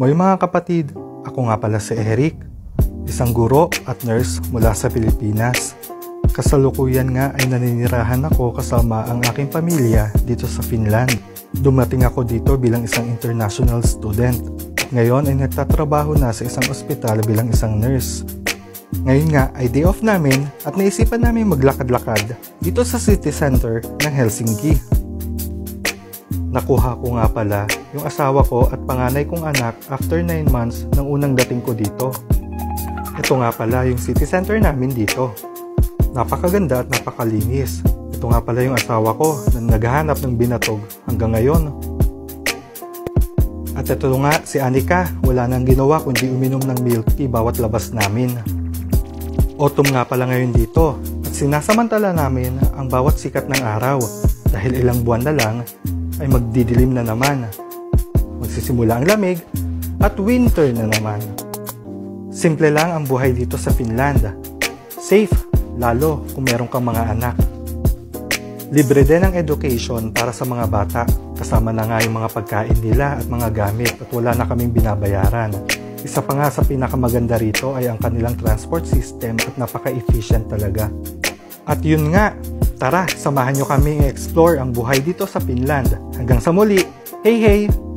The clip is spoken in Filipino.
Moy mga kapatid, ako nga pala si Eric, isang guro at nurse mula sa Pilipinas. Kasalukuyan nga ay naninirahan ako kasama ang aking pamilya dito sa Finland. Dumating ako dito bilang isang international student. Ngayon ay nagtatrabaho na sa isang ospital bilang isang nurse. Ngayon nga ay day off namin at naisipan namin maglakad-lakad dito sa city center ng Helsinki. Nakuha ko nga pala yung asawa ko at panganay kong anak after 9 months ng unang dating ko dito. Ito nga pala yung city center namin dito. Napakaganda at napakalinis. Ito nga pala yung asawa ko na naghahanap ng binatog hanggang ngayon. At ito nga si Anika, wala nang ginawa kundi uminom ng milk tea bawat labas namin. Autumn nga pala ngayon dito at sinasamantala namin ang bawat sikat ng araw dahil ilang buwan na lang ay magdidilim na naman. Magsisimula ang lamig at winter na naman. Simple lang ang buhay dito sa Finland. Safe, lalo kung meron kang mga anak. Libre din ang education para sa mga bata. Kasama na nga yung mga pagkain nila at mga gamit at wala na kaming binabayaran. Isa pa nga sa pinakamaganda rito ay ang kanilang transport system at napaka-efficient talaga. At yun nga, tara, samahan nyo kami i-explore ang buhay dito sa Finland. Hanggang sa muli, hey hey!